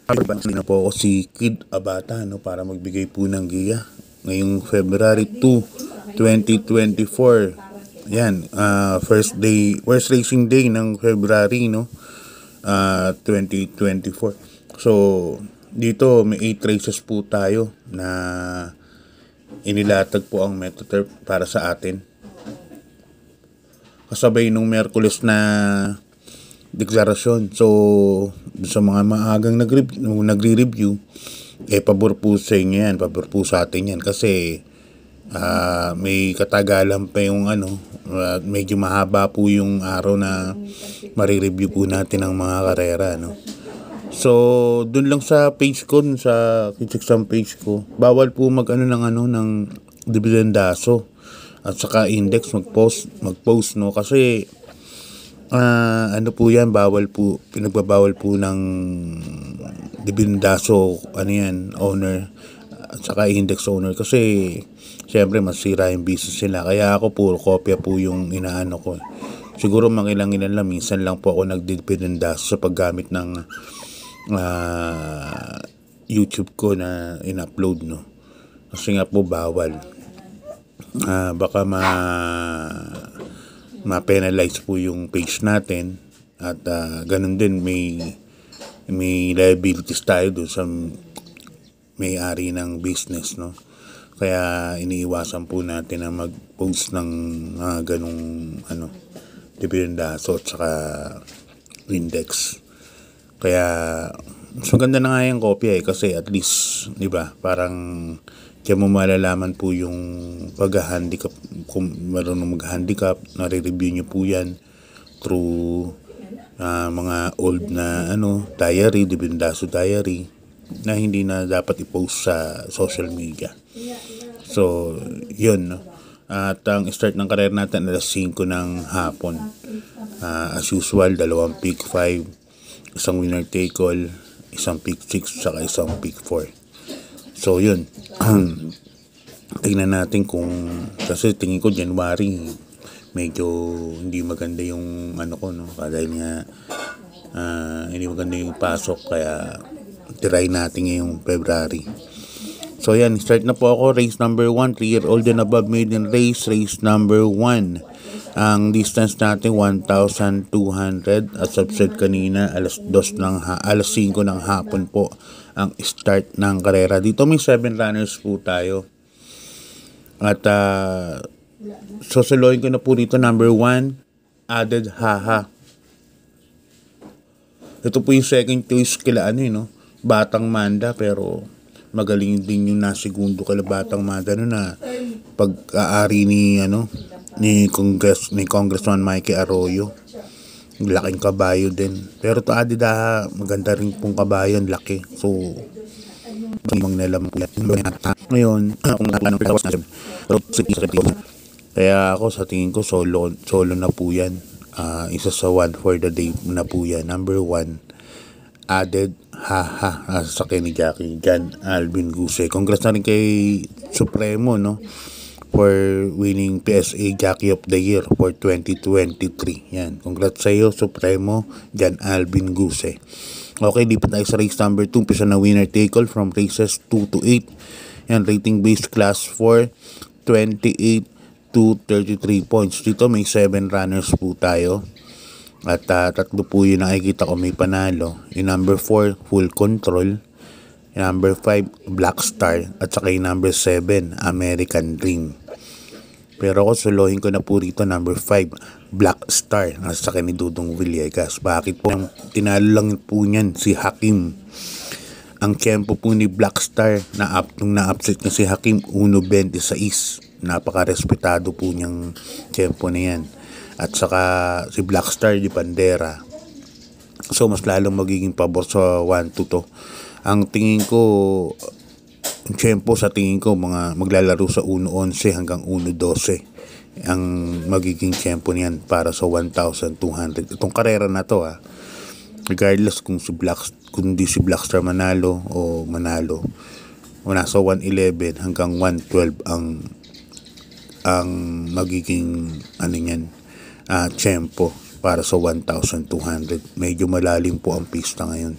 na po ako si Kid Abata, no, para magbigay po ng giya ngayong February 2, 2024. Yan, first racing day ng February, no, 2024. So dito may 8 races po tayo na inilatag po ang MetroTurf para sa atin. Kasabay nung Miyerkules na deklarasyon. So sa mga maagang nagre-review, pabor po sa inyo yan, pabor po sa atin yan kasi may katagalan pa yung medyo mahaba po yung araw na marireview po natin ang mga karera, no. So dun lang sa page ko, sa Kidsexam page ko, bawal po ng dividendaso at saka index mag-post, no, kasi po yan, pinagbabawal po ng dividendaso, owner at saka index owner, kasi syempre masira yung business nila. Kaya ako puro kopya po yung inaano ko. Siguro mangilang-ilan lang, minsan lang po ako nagdividendaso sa paggamit ng YouTube ko na in-upload, no, kasi nga po bawal. Baka ma-penalize po yung page natin at ganun din may liabilities tayo doon sa may-ari ng business, no. Kaya iniiwasan po natin na mag-post ng ganung dividendaso at saka index. Kaya mas maganda na nga yung kopya kasi at least, di ba, parang diyan mo malalaman po yung pag-handicap. Kung marunong mag-handicap, nare-review nyo po yan through mga old na diary, dividendaso diary na hindi na dapat i-post sa social media. So yun, no? At ang start ng karera natin alas 5 ng hapon. As usual, 2 pick 5, isang winner take all, isang pick 6, saka isang pick 4. So yun, tingnan natin kasi tingin ko January medyo hindi maganda yung dahil nga hindi maganda yung pasok, kaya try natin ngayong February. So yan, start na po ako. Race number 1, 3-year-old and above maiden race number 1. Ang distance natin 1,200 at subset kanina alas 5 ng hapon po ang start ng karera. Dito may 7 runners po tayo. At sosolohin ko na po dito number 1, Added Haha. Ito po yung second choice kila Batang Manda, pero magaling din yung nasigundo kala Batang Manda na pag-aari ni Congressman Mikey Arroyo. Laking kabayo din. Pero to Added Haha, maganda rin pong kabayo, laki. So nalam po yan. Ngayon, kaya ako sa tingin ko solo na po yan. Isa sa one for the day na po yan. Number 1, Added Haha, sa ni Jackie Jan Alvin Guse. Congrats na rin kay Supremo, no, for winning PSA Jockey of the Year for 2023. Yan, congrats sa iyo Supremo Jan Alvin Guse. Okay, lipat tayo sa race number 2. Umpisa na winner take all from races 2 to 8. Yan, rating based class 4, 28 to 33 points. Dito may 7 runners po tayo. At 3 po yung nakikita ko may panalo. Yung number 4, Full Control. Yung number 5, Black Star. At saka yung number 7, American Dream. Pero ako solohin ko na po rito number 5, Black Star. Nasa ni Dudong Villegas. Bakit po? Tinalo lang po niyan si Hakim. Ang tempo po ni Black Star nung na-upset niya si Hakim 1.26. Napaka-respetado po niyang tempo na yan. At saka si Black Star di Bandera. So mas lalong magiging pabor sa 1-2 to. Ang tingin ko, tempo sa tingin ko mga maglalaro sa 1.11 hanggang 1.12 ang magiging tempo niyan para sa 1,200. Itong karera na to regardless kung di si Black Star manalo o manalo, nasa 1.11 hanggang 1.12 ang magiging tempo para sa 1,200. Medyo malalim po ang pista ngayon.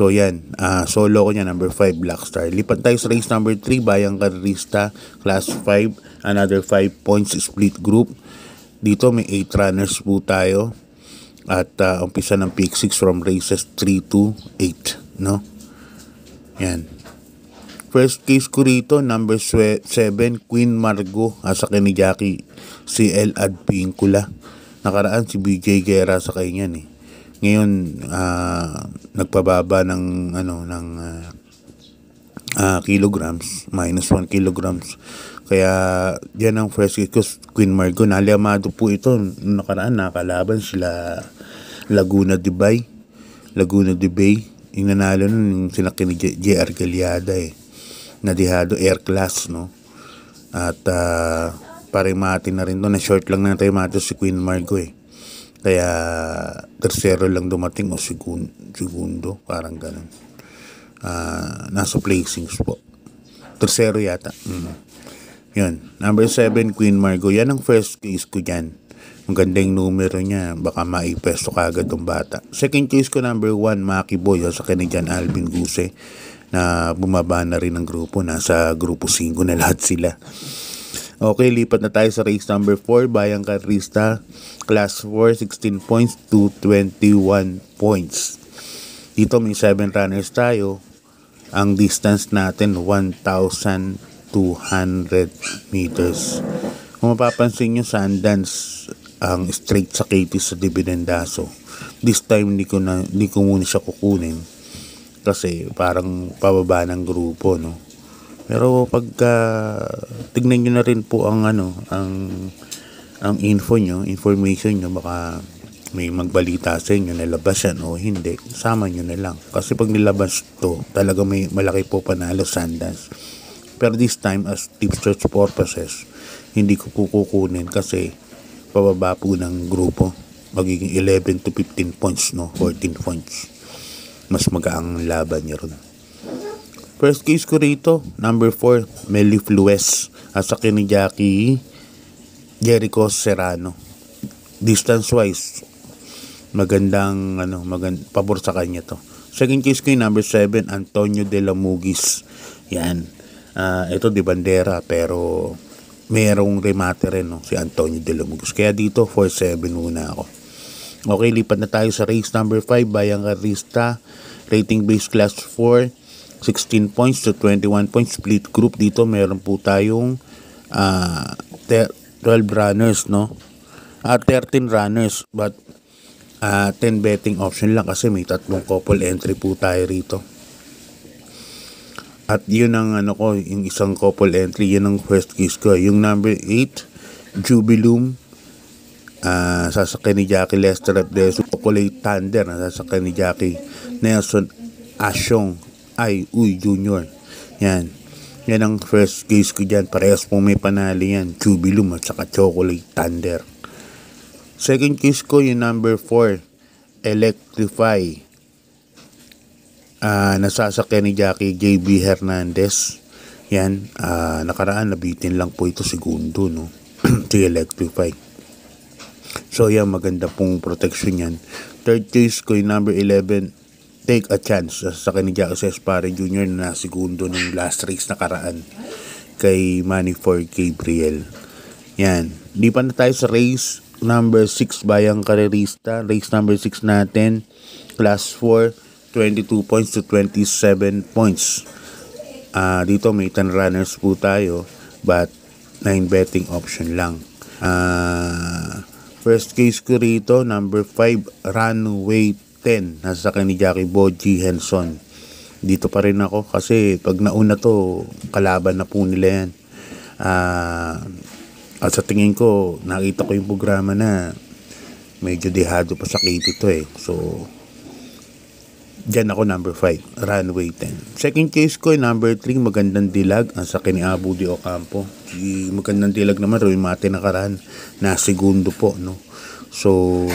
So yan, solo ko niya number 5 Blackstar. Lipat tayo sa race number 3 Bayang Karerista Class 5, another 5 points split group. Dito may 8 runners po tayo. At umpisa ng pick 6 from races 3 to 8, no? Yan. First case ko rito, number 7, Queen Margo, sa ni Jackie CL Advincula. Nakaraan si BJ Guerra sa kanya eh. Ngayon, nagpababa ng kilograms, -1 kilograms. Kaya yan ang first case ko, Queen Margo. Naliamado po ito. Nakaraan, nakalaban sila Laguna de Bay. Yung nanalo nun, yung sinakyan ni JR Galiada Nadihado Air Class, no? At parimati na rin doon. Na short lang na tayo si Queen Margo Kaya tercero lang dumating o segundo, parang ganun. Nasa placings po. Tercero yata. Yun. Number 7, Queen Margo. Yan ang first case ko dyan. Ang ganda yung numero niya. Baka maipesto kagad ng bata. Second case ko, number 1, Maki Boy. Sa Canadian Alvin Guse. Na bumaba na rin ng grupo. Nasa grupo 5 na lahat sila. Okay, lipat na tayo sa race number 4. Bayang Karerista Class 4, 16 points to 21 points. Dito may 7 runners tayo. Ang distance natin 1,200 meters. Kung mapapansin nyo, Sundance ang straight sa Katy sa Dividendazo. This time hindi ko muna siya kukunin kasi parang pababa ng grupo, no. Pero pagka tignan nyo na rin po ang information nyo, baka may magbalita sa inyo, nalabas yan o hindi, sama nyo na lang. Kasi pag nilabas to, talaga may malaki po panalo Sundance. Pero this time, as tip search purposes, hindi ko po kukunin kasi pababa po ng grupo. Magiging 11 to 15 points, no? 14 points. Mas magaang laban niya ron. First case ko rito, number 4, Meliflues. Sa ni Jackie Jericho Serrano. Distance-wise, magandang pabor sa kanya to. Second case ko yung number 7, Antonio de la Mugis. Yan. Ito di bandera pero merong remate rin, no, si Antonio de la Mugis. Kaya dito 4-7 muna ako. Okay, lipat na tayo sa race number 5, Bayang Karerista, rating base class 4, 16 points to 21 points, split group. Dito meron po tayong 12 runners, no? 13 runners, but 10 betting option lang kasi may 3 couple entry po tayo rito. At yun ang yung isang couple entry, yun ang first case ko. Yung number 8, Jubilum, sasakyan ni Jackie Lester at Deso. Chocolate Thunder, sasakyan ni Jackie Nelson Asyong Jr. Yan ang first case ko dyan. Parehas po may panali yan, Jubilum at saka Chocolate Thunder. Second case ko yung number 4, Electrify, nasasakyan ni Jackie JB Hernandez. Yan, nakaraan nabitin lang po ito segundo, no? Si Electrify. So yan, maganda pong protection yan. Third case ko yung number 11, Take a Chance, sa ni Jackie Cespare Jr. na segundo ng last race nakaraan kay Manny for Gabriel. Yan, lipat na tayo sa race number 6, Bayang Karerista. Race number 6 natin, class 4, 22 points to 27 points. Dito may 10 runners po tayo, but 9 betting option lang. First case ko rito, number 5, Runway 10, nasa ni Jackie Boji Henson. Dito pa rin ako kasi pag nauna to, kalaban na po nila yan. At sa tingin ko, nakita ko yung programa na medyo dehado pa sa Katy to So dyan ako number 5, Runway 10. Second case ko, number 3, Magandang Dilag, ang sa ni Abu de Ocampo. Si Magandang Dilag naman, remate nakaraan na segundo po, no? So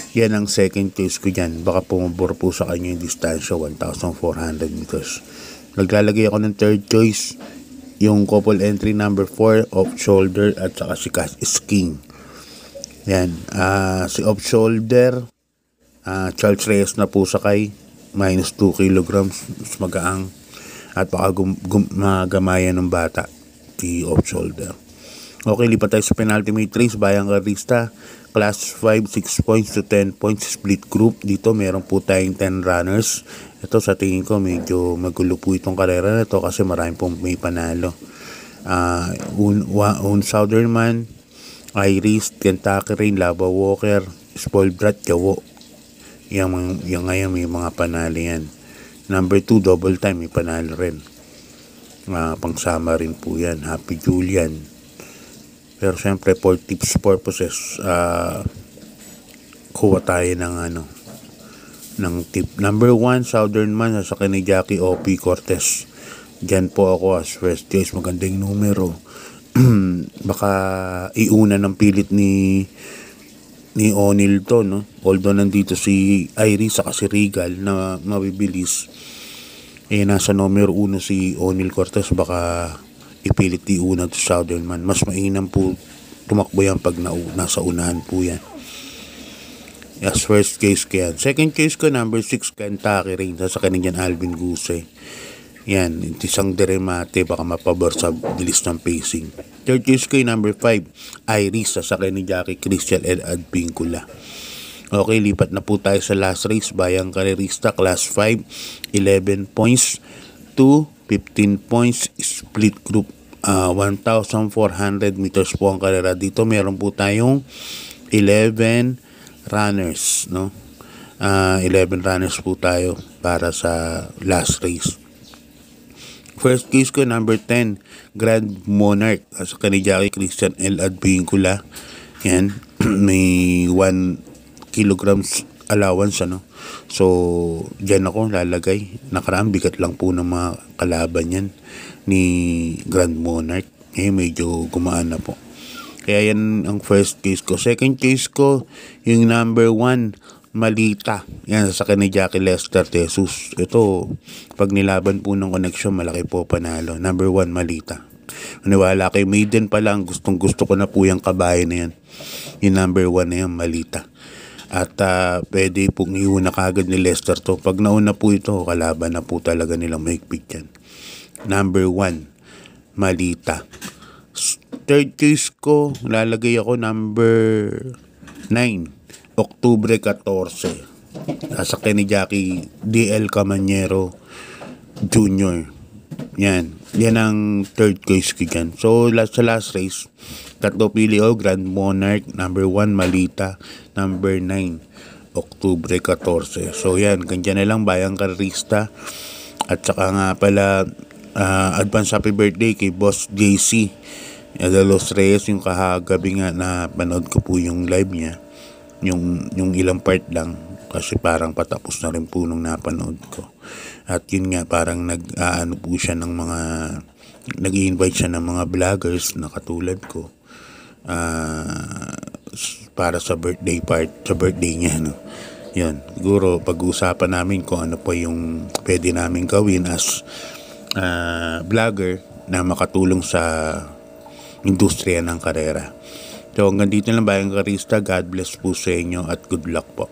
yan ang second case ko dyan. Baka pumabor po sa kanya yung distansya, 1,400 meters. Naglalagay ako ng third choice, yung couple entry number 4, Off Shoulder at saka si Cash is King. Yan, si Off Shoulder, Charles Reyes na po sakay. minus 2 kilograms, mas magaang at baka magamayan ng bata, the off shoulder. Okay, lipat tayo sa penultimate race, bayang karista, class 5, 6 points to 10 points split group. Dito meron po tayong 10 runners. Ito sa tingin ko medyo magulo po itong karera na ito kasi marami pong may panalo. Southern Man, Iris, Kentucky Rain, Lava Walker, Spoiled Brat, Yawo. Yung ngayon may mga panalo yan. Number 2, Double Time, may panalo rin. Pangsama rin po yan. Happy Julian. Pero syempre for tips purposes, kuha tayo ng tip. Number 1, Southern Man, sa ni Jackie O.P. Cortez. Diyan po ako as first choice. Magandang numero. Baka iuna ng pilit ni O'Neal to, no? Although nandito si Iris saka si Regal na mabibilis, nasa numero 1 si O'Neal Cortez, baka ipilit iuna to Southern Man. Mas mainam po tumakbo yan pag nasa unahan po yan. As first case ko yan. Second case ko, number 6, Kentucky Rain, sa kanina Alvin Guse. Yan, isang deremate, baka mapabor sa bilis ng pacing. Third case ko, number 5, Iris, sa ni Jackie Christian Ed Pincula. Okay, lipat na po tayo sa last race, bayang karerista, class 5, 11 points to 15 points, split group, 1,400 meters po ang karera. Dito meron po tayong 11 runners, no? 11 runners po tayo para sa last race. First case ko, number 10, Grand Monarch, sa ni Jackie Christian L. Advincula. Yan, may 1 kilograms allowance, ano. So, dyan ako lalagay. Nakaraan, bigat lang po ng mga kalaban yan ni Grand Monarch. Medyo gumaan na po. Kaya yan ang first case ko. Second case ko, yung number 1, Malita. Yan, sa ni Jackie Lester Jesus. Ito, pag nilaban po ng connection, malaki po panalo. Number 1, Malita. Maniwala kay Maiden pa lang, gustong gusto ko na po yung kabayan na yan. Yung number 1 na yan, Malita. At pwede pong iuna kagad ni Lester to. Pag nauna po ito, kalaban na po talaga nilang mahigpit yan. Number 1, Malita. Third case ko, lalagay ako number 9, Oktubre 14. Sa ni Jackie DL Camanyero Jr. Yan ang third case ko dyan. So, sa last race, tatlo pili o, Grand Monarch, number 1, Malita, number 9, Oktubre 14. So, yan, ganyan na lang, bayang karista. At saka nga pala, advance happy birthday kay Boss JC de Los Reyes. Yung kahagabi nga na panood ko po yung live niya, yung ilang part lang, kasi parang patapos na rin po nung napanood ko. At yun nga, parang po siya ng mga, nag-i-invite siya ng mga vloggers na katulad ko, para sa birthday niya, no. Yun, siguro pag-uusapan namin kung ano pa yung pwede namin gawin as vlogger na makatulong sa industriya ng karera. So hanggang dito lang, bayang karista. God bless po sa inyo at good luck po.